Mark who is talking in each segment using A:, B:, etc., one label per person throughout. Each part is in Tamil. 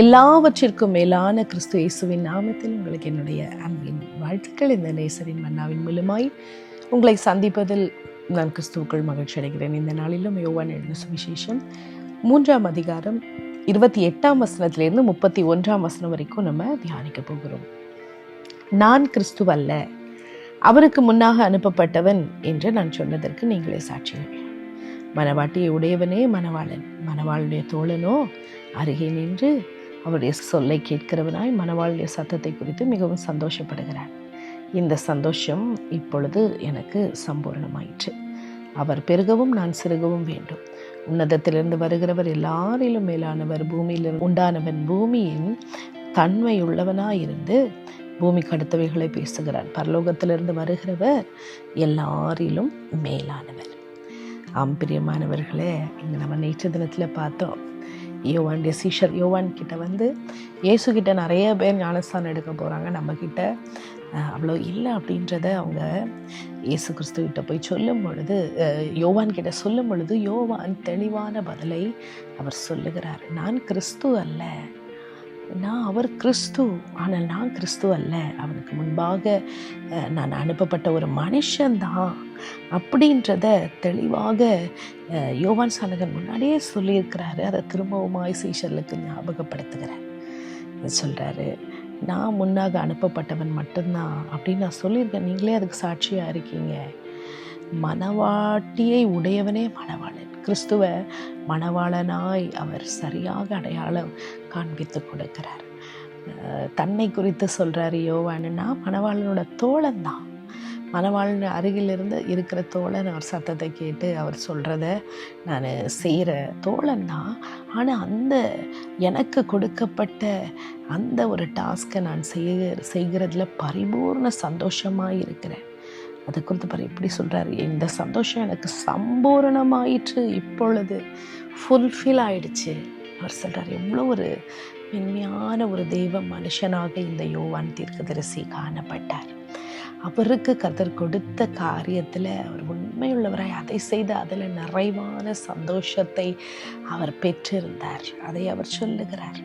A: எல்லாவற்றிற்கும் மேலான கிறிஸ்து இயேசுவின் நாமத்தில் உங்களுக்கு என்னுடைய அன்பின் வாழ்த்துக்கள். இந்த நேசரின் மன்னாவின் மூலமாய் உங்களை சந்திப்பதில் நான் கிறிஸ்துவுக்குள் மகிழ்ச்சி அடைகிறேன். இந்த நாளிலும் யோவான் எழுதின சுவிசேஷம் 3ஆம் அதிகாரம் 28ஆம் வசனத்திலிருந்து 31ஆம் வசனம் வரைக்கும் நம்ம தியானிக்க போகிறோம். நான் கிறிஸ்து அல்ல, அவருக்கு முன்னாக அனுப்பப்பட்டவன் என்று நான் சொன்னதற்கு நீங்களே சாட்சிகள். மணவாட்டியை உடையவனே மணவாளன், மணவாளுடைய தோழனோ அருகே நின்று அவருடைய சொல்லை கேட்கிறவனாய் மணவாளுடைய சத்தத்தை குறித்து மிகவும் சந்தோஷப்படுகிறார். இந்த சந்தோஷம் இப்பொழுது எனக்கு சம்பூர்ணமாயிற்று. அவர் பெருகவும் நான் சிறுகவும் வேண்டும். உன்னதத்திலிருந்து வருகிறவர் எல்லாரிலும் மேலானவர், பூமியில் உண்டானவன் பூமியின் தன்மையுள்ளவனாயிருந்து பூமிக்கு அடுத்தவைகளை பேசுகிறார். பரலோகத்திலிருந்து வருகிறவர் எல்லாரிலும் மேலானவர். பிரியமானவர்களே, இங்கே நம்ம நேற்று தினத்தில் பார்த்தோம், யோவானுடைய சீஷர் யோவான் கிட்ட இயேசு கிட்ட நிறைய பேர் ஞானஸ்தானம் எடுக்க போகிறாங்க, நம்மக்கிட்ட அவ்வளோ இல்லை அப்படின்றத அவங்க இயேசு கிறிஸ்துக்கிட்ட போய் சொல்லும் பொழுது, யோவான் கிட்ட சொல்லும் பொழுது யோவான் தெளிவான பதிலை அவர் சொல்லுகிறார். நான் கிறிஸ்து அல்ல, அவர் கிறிஸ்து, ஆனால் நான் கிறிஸ்து அல்ல, அவனுக்கு முன்பாக நான் அனுப்பப்பட்ட ஒரு மனுஷன்தான் அப்படின்றத தெளிவாக யோவான் சானகன் முன்னாடியே சொல்லியிருக்கிறாரு. அதை திரும்பவுமாய் சீஷர்களுக்கு ஞாபகப்படுத்துகிறார். சொல்கிறாரு, நான் முன்னாக அனுப்பப்பட்டவன் மட்டும்தான் அப்படின்னு நான் சொல்லியிருக்கேன், நீங்களே அதுக்கு சாட்சியாக இருக்கீங்க. மணவாட்டியை உடையவனே மணவாளன். கிறிஸ்துவ மணவாளனாய் அவர் சரியாக அடையாளம் காண்பித்து கொடுக்கிறார். தன்னை குறித்து சொல்கிறார் யோவானுன்னா மணவாளனோட தோழன் தான். மணவாளன் அருகிலிருந்து இருக்கிற தோழன் அவர் சத்தத்தை கேட்டு அவர் சொல்கிறத நான் செய்கிற தோழன் தான். ஆனால் அந்த எனக்கு கொடுக்கப்பட்ட அந்த ஒரு டாஸ்கை நான் செய்கிறதுல பரிபூர்ண சந்தோஷமாக இருக்கிறேன். அதை குறித்து எப்படி சொல்கிறாரு, இந்த சந்தோஷம் எனக்கு சம்பூரணமாயிற்று, இப்பொழுது ஃபுல்ஃபில் ஆயிடுச்சு. அவர் சொல்கிறார், எவ்வளோ ஒரு மென்மையான ஒரு தெய்வ மனுஷனாக இந்த யோவான் தீர்க்கதரிசி காணப்பட்டார். அவருக்கு கர்த்தர் கொடுத்த காரியத்தில் அவர் உண்மையுள்ளவராய் அதை செய்து அதில் நிறைவான சந்தோஷத்தை அவர் பெற்றிருந்தார். அதை அவர் சொல்லுகிறார்.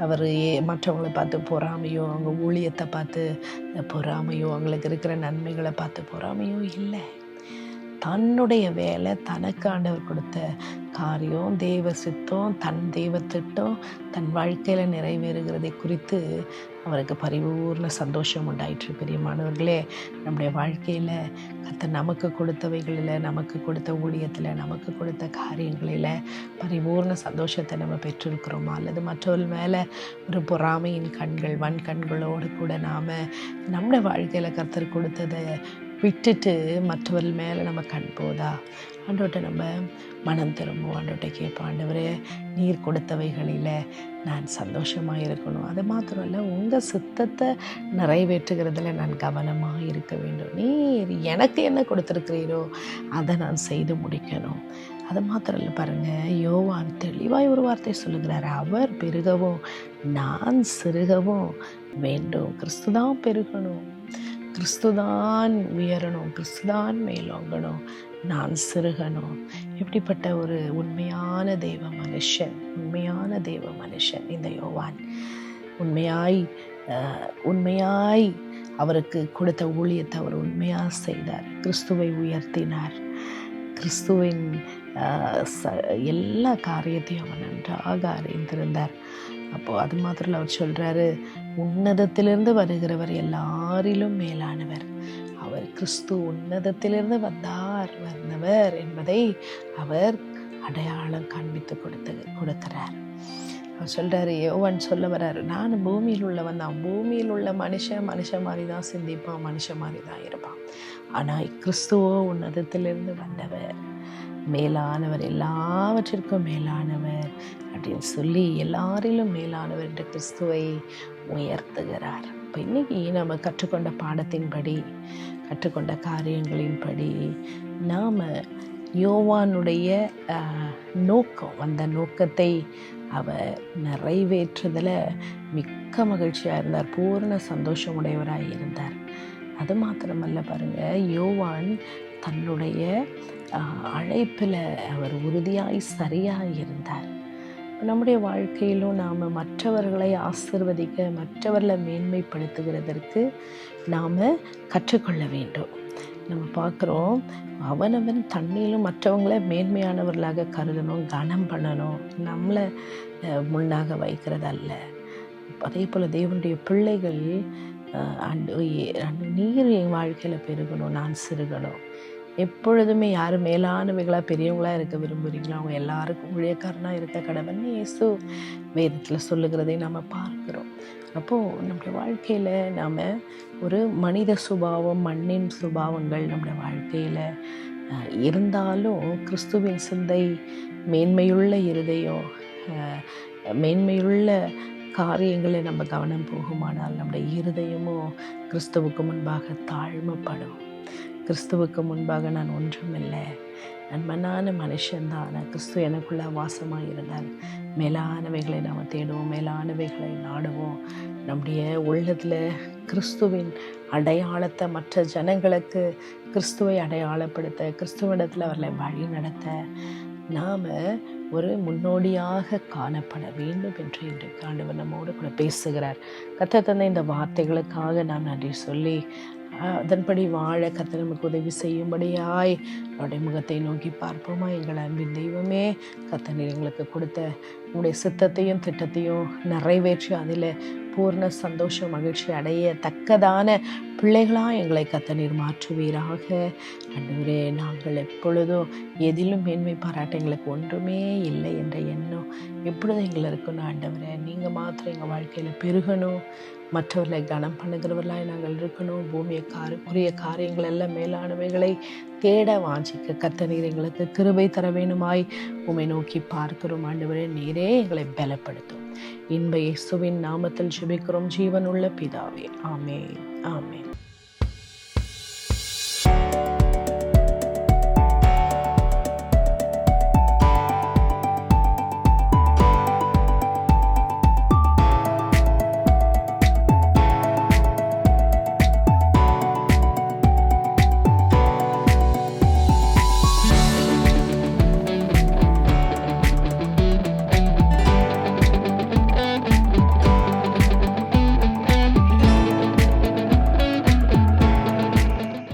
A: அவர் மற்றவங்களை பார்த்து பொறாமையோ, அவங்க ஊழியத்தை பார்த்து பொறாமையோ, அவங்களுக்கு இருக்கிற நன்மைகளை பார்த்து பொறாமையோ இல்லை. தன்னுடைய வேலை, தனக்கு ஆண்டவர் கொடுத்த காரியம், தெய்வ சித்தம், தன் தெய்வ திட்டம் தன் வாழ்க்கையில் நிறைவேறுகிறதை குறித்து அவருக்கு பரிபூர்ண சந்தோஷம் உண்டாயிற்று. பிரியமானவர்களே, நம்முடைய வாழ்க்கையில் கர்த்தர் நமக்கு கொடுத்தவைகளில், நமக்கு கொடுத்த ஊழியத்தில், நமக்கு கொடுத்த காரியங்களில் பரிபூர்ண சந்தோஷத்தை நம்ம பெற்றிருக்கிறோமா? அல்லது மற்றவர்கள் மேலே ஒரு பொறாமையின் கண்கள், வன் கண்களோடு கூட நாம் நம்முடைய வாழ்க்கையில் கர்த்தர் கொடுத்ததை விட்டுட்டு மற்றவர்கள் மேலே நம்ம கண் போதா? ஆண்டவர்கிட்ட நம்ம மனம் திரும்புவோம். ஆண்டவர்கிட்ட கேட்போம், ஆண்டவரே நீர் கொடுத்தவைகளில் நான் சந்தோஷமாக இருக்கணும். அது மாத்திரம் இல்லை, உங்கள் சித்தத்தை நிறைவேற்றுகிறதுல நான் கவனமாக இருக்க வேண்டும். நீர் எனக்கு என்ன கொடுத்துருக்கிறீரோ அதை நான் செய்து முடிக்கணும். அது மாத்திரம் இல்லை, பாருங்கள், யோவான் தெளிவாய் ஒரு வார்த்தை சொல்லுகிறார், அவர் பெருகவும் நான் சிறுகவும் வேண்டும். கிறிஸ்துதான் பெருகணும், கிறிஸ்துதான் உயரணும், கிறிஸ்துதான் மேலோங்கணும், நான் சிறுகணும். எப்படிப்பட்ட ஒரு உண்மையான தெய்வ மனுஷன், உண்மையான தெய்வ மனுஷன் இந்த யோவான். உண்மையாய் அவருக்கு கொடுத்த ஊழியத்தை அவர் உண்மையாக செய்தார். கிறிஸ்துவை உயர்த்தினார். கிறிஸ்துவின் எல்லா காரியத்தையும் அவர் நன்றாக அறிந்திருந்தார். அப்போது அது மாத்திரம் அவர் சொல்கிறாரு, உன்னதத்திலிருந்து வருகிறவர் எல்லாரிலும் மேலானவர். அவர் கிறிஸ்து உன்னதத்திலிருந்து வந்தவர் என்பதை அவர் அடையாளம் காண்பித்து கொடுக்கிறார். அவர் சொல்கிறாரு, யோவான் சொல்ல வர்றாரு, நான் பூமியில் உள்ளவன் தான். பூமியில் உள்ள மனுஷன் மாதிரி தான் சிந்திப்பான், மனுஷன் மாதிரி தான் இருப்பான். ஆனால் கிறிஸ்துவோ உன்னதத்திலிருந்து வந்தவர், மேலானவர், எல்லாவற்றிற்கும் மேலானவர் அப்படின்னு சொல்லி எல்லாரிலும் மேலானவர் என்ற கிறிஸ்துவை உயர்த்துகிறார். இப்போ இன்றைக்கி நம்ம கற்றுக்கொண்ட பாடத்தின்படி, கற்றுக்கொண்ட காரியங்களின்படி நாம் யோவானுடைய நோக்கம், அந்த நோக்கத்தை அவர் நிறைவேற்றுதல மிக்க மகிழ்ச்சியாக இருந்தார், பூர்ண சந்தோஷமுடையவராக இருந்தார். அது மாத்திரமல்ல பாருங்க, யோவான் தன்னுடைய அழைப்பில் அவர் உறுதியாய் சரியாக இருந்தார். நம்முடைய வாழ்க்கையிலும் நாம் மற்றவர்களை ஆசிர்வதிக்க, மற்றவர்களை மேன்மைப்படுத்துகிறதற்கு நாம் கற்றுக்கொள்ள வேண்டும். நம்ம பார்க்குறோம், அவனவன் தண்ணியிலும் மற்றவங்கள மேன்மையானவர்களாக கருதணும், கனம் பண்ணணும், நம்மளை முன்னாக வைக்கிறதல்ல. அதே போல் தேவனுடைய பிள்ளைகள் நீர் என் வாழ்க்கையில் பெருகணும், நான் சிறுகணும். எப்பொழுதுமே யார் மேலானவைகளாக பெரியவங்களாக இருக்க விரும்புகிறீங்களோ அவங்க எல்லாருக்கும் ஊழியக்காரனாக இருக்க கடவுள் இயேசு வேதத்தில் சொல்லுகிறதை நாம் பார்க்குறோம். அப்போது நம்முடைய வாழ்க்கையில் நாம் ஒரு மனித சுபாவம், மண்ணின் சுபாவங்கள் நம்முடைய வாழ்க்கையில் இருந்தாலும் கிறிஸ்துவின் சிந்தை, மேன்மையுள்ள இருதயம், மேன்மையுள்ள காரியங்களை நம்ம கவனம் போகுமானால் நம்முடைய இருதயமும் கிறிஸ்துவுக்கு முன்பாக தாழ்மைப்படும். கிறிஸ்துவுக்கு முன்பாக நான் ஒன்றுமில்லை, நான் மண்ணான மனுஷன்தான், கிறிஸ்து எனக்குள்ள வாசமாக இருந்தால் மேலானவைகளை நாம் தேடுவோம், மேலானவைகளை நாடுவோம். நம்முடைய உள்ளத்தில் கிறிஸ்துவின் அடையாளத்தை மற்ற ஜனங்களுக்கு கிறிஸ்துவை அடையாளப்படுத்த, கிறிஸ்துவிடத்தில் அவர்களை வழி நடத்த நாம் ஒரு முன்னோடியாக காணப்பட வேண்டும் என்று இன்றைக்கு ஆண்டவர் நம்மோடு கூட பேசுகிறார். கர்த்தர் தந்த இந்த வார்த்தைகளுக்காக நாம் நன்றி சொல்லி அதன்படி வாழ கர்த்தர் நமக்கு உதவி செய்யும்படியாய் அவருடைய முகத்தை நோக்கி பார்ப்போமா. எங்கள் அன்பின் தெய்வமே, கர்த்தர் எங்களுக்கு கொடுத்த உங்களுடைய சித்தத்தையும் திட்டத்தையும் நிறைவேற்றி அதில் பூர்ண சந்தோஷம், மகிழ்ச்சி அடையத்தக்கதான பிள்ளைகளாக எங்களை கர்த்தர் மாற்றுவீராக. ஆண்டவரே, நாங்கள் எப்பொழுதும் எதிலும் மேன்மை பாராட்ட எங்களுக்கு ஒன்றுமே இல்லை என்ற எண்ணம் எப்பொழுதும் எங்களை இருக்கணும். ஆண்டவரே, நீங்கள் மாத்திரம் எங்கள் வாழ்க்கையில் பெருகணும், மற்றவர்களை கனம் பண்ணுகிறவர்களாய் நாங்கள் இருக்கணும். உரிய காரியங்கள் எல்லாம் மேலானவைகளை தேட வாஞ்சிக்க கர்த்தர் எங்களுக்கு கிருபை தர வேணுமாய் உம்மை நோக்கி பார்க்கிறோம். ஆண்டவரே, நீரே எங்களை பலப்படுத்தும். இன்ப இயேசுவின் நாமத்தில் ஜெபிக்கிறோம் ஜீவனுள்ள பிதாவே, ஆமென், ஆமென்.